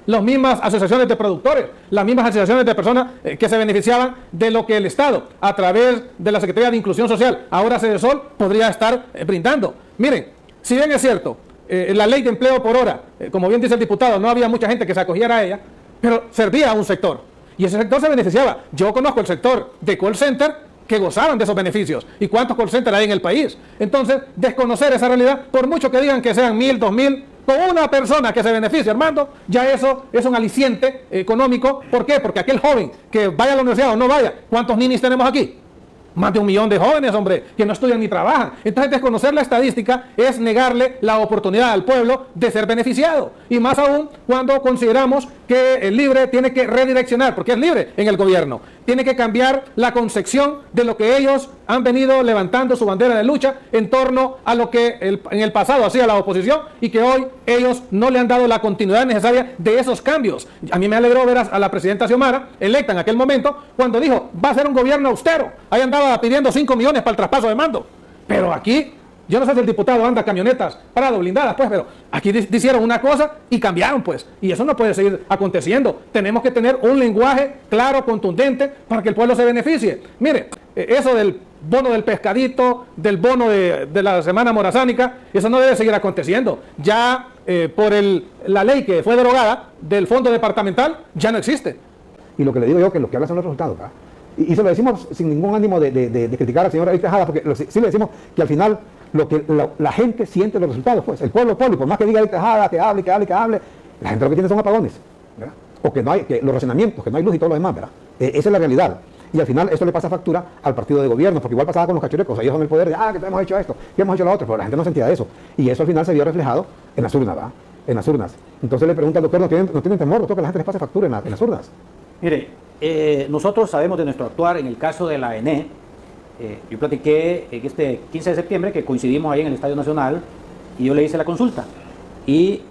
Las mismas asociaciones de productores, las mismas asociaciones de personas que se beneficiaban de lo que el Estado, a través de la Secretaría de Inclusión Social, ahora Cedesol, podría estar brindando. Miren, si bien es cierto, la ley de empleo por hora, como bien dice el diputado, no había mucha gente que se acogiera a ella, pero servía a un sector. Y ese sector se beneficiaba. Yo conozco el sector de call center que gozaban de esos beneficios. ¿Y cuántos call centers hay en el país? Entonces, desconocer esa realidad, por mucho que digan que sean 1.000, 2.000, con una persona que se beneficie, Armando, ya eso es un aliciente económico. ¿Por qué? Porque aquel joven que vaya a la universidad o no vaya, ¿cuántos ninis tenemos aquí? Más de 1 millón de jóvenes, hombre, que no estudian ni trabajan. Entonces, desconocer la estadística es negarle la oportunidad al pueblo de ser beneficiado. Y más aún cuando consideramos que el libre tiene que redireccionar, porque es libre en el gobierno, tiene que cambiar la concepción de lo que ellos han venido levantando su bandera de lucha en torno a lo que en el pasado hacía la oposición y que hoy ellos no le han dado la continuidad necesaria de esos cambios. A mí me alegró ver a la presidenta Xiomara, electa en aquel momento, cuando dijo, va a ser un gobierno austero. Ahí andaba pidiendo 5 millones para el traspaso de mando. Pero aquí, yo no sé si el diputado anda camionetas paradas blindadas, pues, pero aquí hicieron una cosa y cambiaron, pues. Y eso no puede seguir aconteciendo. Tenemos que tener un lenguaje claro, contundente, para que el pueblo se beneficie. Mire, eso del bono del pescadito, del bono de la semana morazánica, eso no debe seguir aconteciendo. Ya por la ley que fue derogada del fondo departamental, ya no existe. Y lo que le digo yo, que lo que habla son los resultados, ¿verdad? Y se lo decimos sin ningún ánimo de criticar al señor Eric Tejada, porque sí le decimos que al final la gente siente los resultados, pues. El pueblo, por más que diga Eric Tejada, que hable, la gente lo que tiene son apagones, ¿verdad? O que no hay, los racionamientos, que no hay luz y todo lo demás, ¿verdad? Esa es la realidad. Y al final eso le pasa factura al partido de gobierno, porque igual pasaba con los cachurecos, ellos son el poder de, que hemos hecho esto, que hemos hecho lo otro, pero la gente no sentía eso. Y eso al final se vio reflejado en las urnas, ¿verdad? En las urnas. Entonces le pregunta al doctor, ¿no tienen temor, doctor, que la gente les pase factura en las urnas? Mire, nosotros sabemos de nuestro actuar en el caso de la ENE. Yo platiqué en este 15 de septiembre que coincidimos ahí en el Estadio Nacional y yo le hice la consulta. Y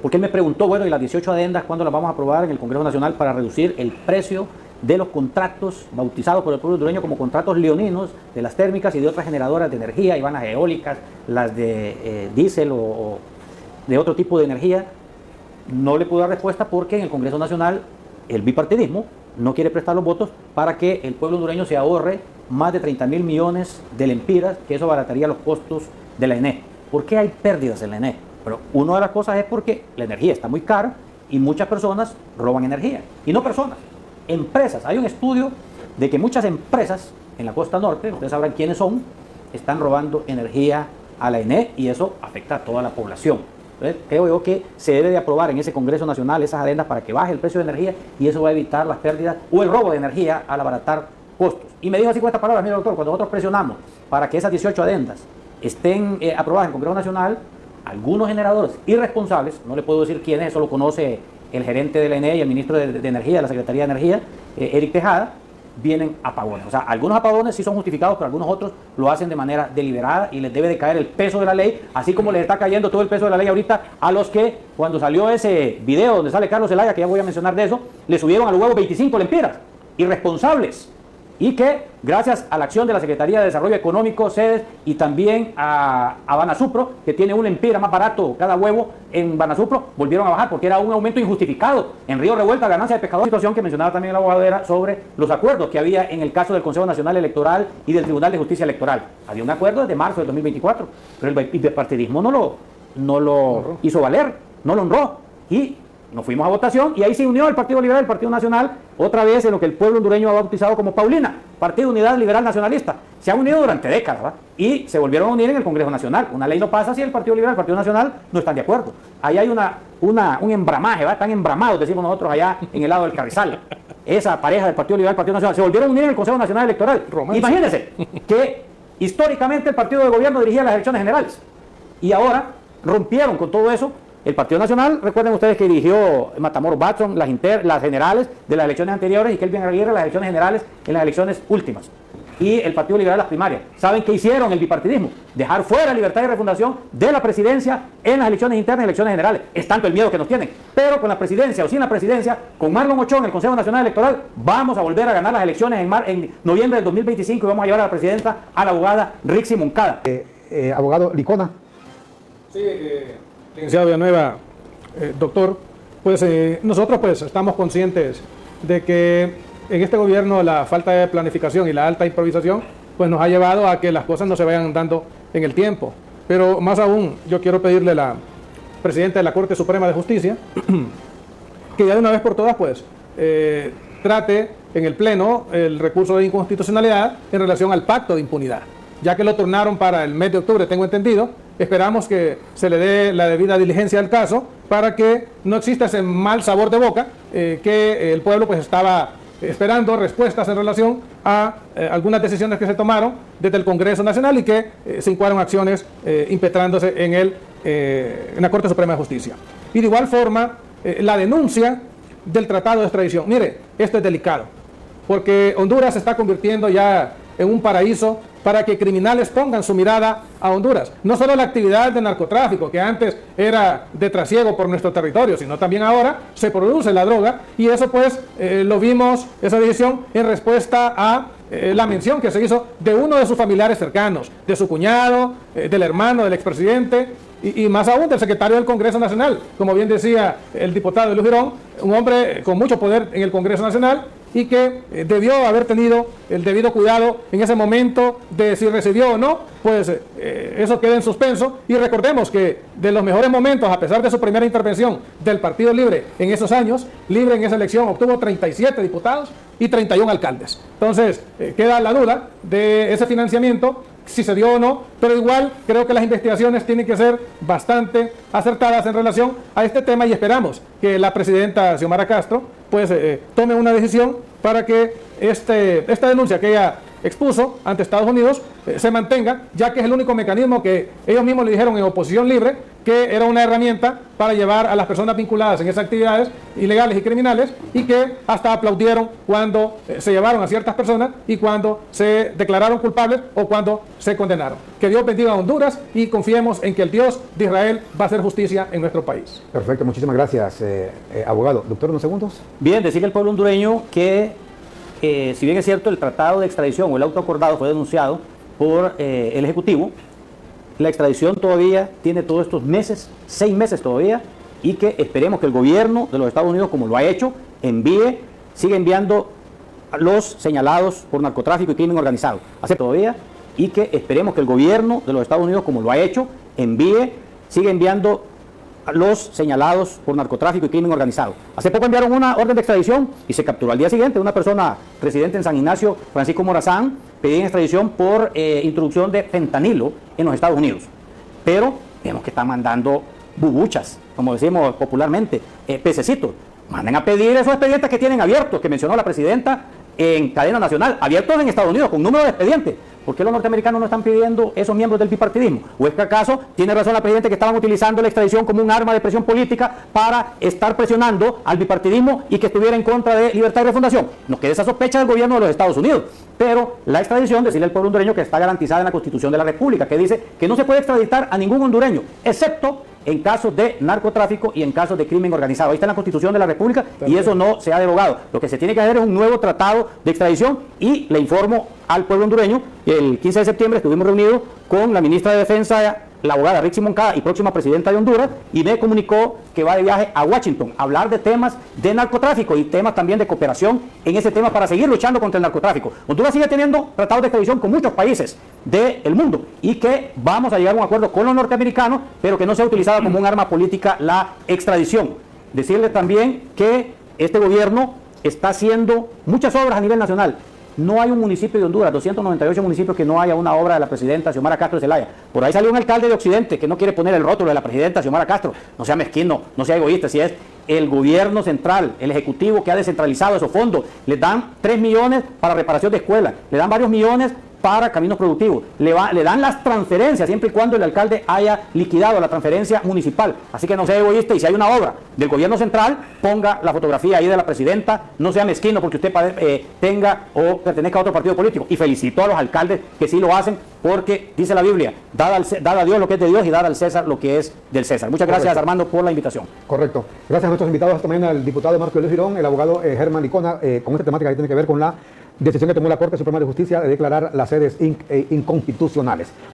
porque él me preguntó, bueno, y las 18 adendas, ¿cuándo las vamos a aprobar en el Congreso Nacional para reducir el precio de los contratos bautizados por el pueblo hondureño como contratos leoninos de las térmicas y de otras generadoras de energía, y van las eólicas, las de diésel o de otro tipo de energía? No le pude dar respuesta porque en el Congreso Nacional el bipartidismo no quiere prestar los votos para que el pueblo hondureño se ahorre más de 30.000 millones de lempiras, que eso abarataría los costos de la ENE. ¿Por qué hay pérdidas en la ENE? Pero una de las cosas es porque la energía está muy cara y muchas personas roban energía. Y no personas, empresas. Hay un estudio de que muchas empresas en la costa norte, ustedes sabrán quiénes son, están robando energía a la ENE y eso afecta a toda la población. Entonces, creo yo que se debe de aprobar en ese Congreso Nacional esas adendas para que baje el precio de energía y eso va a evitar las pérdidas o el robo de energía al abaratar costos. Y me dijo así con estas palabras, mire doctor, cuando nosotros presionamos para que esas 18 adendas estén aprobadas en el Congreso Nacional, algunos generadores irresponsables, no le puedo decir quiénes, eso lo conoce el gerente de la ENE y el ministro de Energía, de la Secretaría de Energía, Eric Tejada, vienen apagones. O sea, algunos apagones sí son justificados, pero algunos otros lo hacen de manera deliberada y les debe de caer el peso de la ley, así como les está cayendo todo el peso de la ley ahorita a los que, cuando salió ese video donde sale Carlos Zelaya, que ya voy a mencionar de eso, le subieron a los huevos 25 lempiras, irresponsables, y que gracias a la acción de la Secretaría de Desarrollo Económico, SEDES, y también a Banasupro, que tiene un lempira más barato cada huevo en Banasupro, volvieron a bajar porque era un aumento injustificado. En Río Revuelta, ganancia de pescadores, situación que mencionaba también la abogada sobre los acuerdos que había en el caso del Consejo Nacional Electoral y del Tribunal de Justicia Electoral. Había un acuerdo desde marzo del 2024, pero el bipartidismo no lo hizo valer, no lo honró, y nos fuimos a votación y ahí se unió el Partido Liberal, el Partido Nacional, otra vez en lo que el pueblo hondureño ha bautizado como Paulina, Partido Unidad Liberal Nacionalista. Se han unido durante décadas, ¿verdad? Y se volvieron a unir en el Congreso Nacional. Una ley no pasa si el Partido Liberal y el Partido Nacional no están de acuerdo. Ahí hay una un embramaje, ¿va? Están embramados, decimos nosotros allá en el lado del Carrizal. Esa pareja del Partido Liberal, Partido Nacional, se volvieron a unir en el Consejo Nacional Electoral. Romance. Imagínense que históricamente el Partido de Gobierno dirigía las elecciones generales y ahora rompieron con todo eso. El Partido Nacional, recuerden ustedes que dirigió Matamoros Batson las generales de las elecciones anteriores y Kelvin Aguirre las elecciones generales en las elecciones últimas. Y el Partido Liberal las primarias. ¿Saben qué hicieron el bipartidismo? Dejar fuera libertad y refundación de la presidencia en las elecciones internas y elecciones generales. Es tanto el miedo que nos tienen. Pero con la presidencia o sin la presidencia, con Marlon Ochoa en el Consejo Nacional Electoral, vamos a volver a ganar las elecciones en noviembre del 2025 y vamos a llevar a la presidenta a la abogada Rixi Moncada. Abogado Licona. Sí, licenciado Villanueva, doctor, pues nosotros pues estamos conscientes de que en este gobierno la falta de planificación y la alta improvisación pues nos ha llevado a que las cosas no se vayan dando en el tiempo. Pero más aún, yo quiero pedirle a la presidenta de la Corte Suprema de Justicia que ya de una vez por todas pues trate en el Pleno el recurso de inconstitucionalidad en relación al pacto de impunidad, ya que lo turnaron para el mes de octubre, tengo entendido. Esperamos que se le dé la debida diligencia al caso para que no exista ese mal sabor de boca que el pueblo pues estaba esperando respuestas en relación a algunas decisiones que se tomaron desde el Congreso Nacional y que se incoaron acciones impetrándose en la Corte Suprema de Justicia. Y de igual forma, la denuncia del tratado de extradición. Mire, esto es delicado, porque Honduras se está convirtiendo ya en un paraíso para que criminales pongan su mirada a Honduras. No solo la actividad de narcotráfico, que antes era de trasiego por nuestro territorio, sino también ahora se produce la droga, y eso pues lo vimos, esa decisión, en respuesta a la mención que se hizo de uno de sus familiares cercanos, de su cuñado, del hermano del expresidente, y más aún del secretario del Congreso Nacional, como bien decía el diputado Luis Girón, un hombre con mucho poder en el Congreso Nacional y que debió haber tenido el debido cuidado en ese momento de si recibió o no, pues eso queda en suspenso. Y recordemos que de los mejores momentos, a pesar de su primera intervención del Partido Libre en esos años, Libre en esa elección obtuvo 37 diputados y 31 alcaldes. Entonces queda la duda de ese financiamiento, si se dio o no, pero igual creo que las investigaciones tienen que ser bastante acertadas en relación a este tema y esperamos que la presidenta Xiomara Castro pues tome una decisión para que esta denuncia que ella expuso ante Estados Unidos se mantenga, ya que es el único mecanismo que ellos mismos le dijeron en Oposición Libre que era una herramienta para llevar a las personas vinculadas en esas actividades ilegales y criminales, y que hasta aplaudieron cuando se llevaron a ciertas personas y cuando se declararon culpables o cuando se condenaron. Que Dios bendiga a Honduras y confiemos en que el Dios de Israel va a hacer justicia en nuestro país. Perfecto, muchísimas gracias, abogado. Doctor, unos segundos. Bien, decirle al pueblo hondureño que si bien es cierto el tratado de extradición o el auto acordado fue denunciado por el Ejecutivo, la extradición todavía tiene todos estos meses, 6 meses todavía, y que esperemos que el gobierno de los Estados Unidos, como lo ha hecho, siga enviando a los señalados por narcotráfico y crimen organizado. Hace todavía, y que esperemos que el gobierno de los Estados Unidos, como lo ha hecho, siga enviando a los señalados por narcotráfico y crimen organizado. Hace poco enviaron una orden de extradición y se capturó al día siguiente una persona residente en San Ignacio, Francisco Morazán, pedía extradición por introducción de fentanilo en los Estados Unidos. Pero vemos que están mandando bubuchas, como decimos popularmente, pececitos. Manden a pedir esos expedientes que tienen abiertos, que mencionó la presidenta en cadena nacional, abiertos en Estados Unidos, con número de expedientes. ¿Por qué los norteamericanos no están pidiendo esos miembros del bipartidismo? ¿O es que acaso tiene razón la presidenta que estaban utilizando la extradición como un arma de presión política para estar presionando al bipartidismo y que estuviera en contra de libertad y refundación? Nos queda esa sospecha del gobierno de los Estados Unidos. Pero la extradición, decirle al pueblo hondureño que está garantizada en la Constitución de la República, que dice que no se puede extraditar a ningún hondureño, excepto en casos de narcotráfico y en casos de crimen organizado. Ahí está en la Constitución de la República y eso no se ha derogado. Lo que se tiene que hacer es un nuevo tratado de extradición y le informo al pueblo hondureño que el 15 de septiembre estuvimos reunidos con la ministra de Defensa, la abogada Rixi Moncada y próxima presidenta de Honduras, y me comunicó que va de viaje a Washington a hablar de temas de narcotráfico y temas también de cooperación en ese tema para seguir luchando contra el narcotráfico. Honduras sigue teniendo tratados de extradición con muchos países del mundo y que vamos a llegar a un acuerdo con los norteamericanos, pero que no sea utilizada como un arma política la extradición. Decirle también que este gobierno está haciendo muchas obras a nivel nacional. No hay un municipio de Honduras, 298 municipios, que no haya una obra de la presidenta Xiomara Castro de Zelaya. Por ahí salió un alcalde de Occidente que no quiere poner el rótulo de la presidenta Xiomara Castro. No sea mezquino, no sea egoísta. Si es el gobierno central, el ejecutivo que ha descentralizado esos fondos, les dan 3 millones para reparación de escuelas, le dan varios millones para caminos productivos, le dan las transferencias siempre y cuando el alcalde haya liquidado la transferencia municipal. Así que no sea egoísta, y si hay una obra del gobierno central, ponga la fotografía ahí de la presidenta, no sea mezquino porque usted tenga o pertenezca a otro partido político. Y felicito a los alcaldes que sí lo hacen, porque dice la Biblia, dad a Dios lo que es de Dios y dar al César lo que es del César. Muchas gracias, Correcto. Armando, por la invitación. Correcto. Gracias a nuestros invitados esta mañana, el diputado Marco Luis Girón, el abogado Germán Licona, con esta temática que tiene que ver con la decisión que tomó la Corte Suprema de Justicia de declarar las sedes inconstitucionales.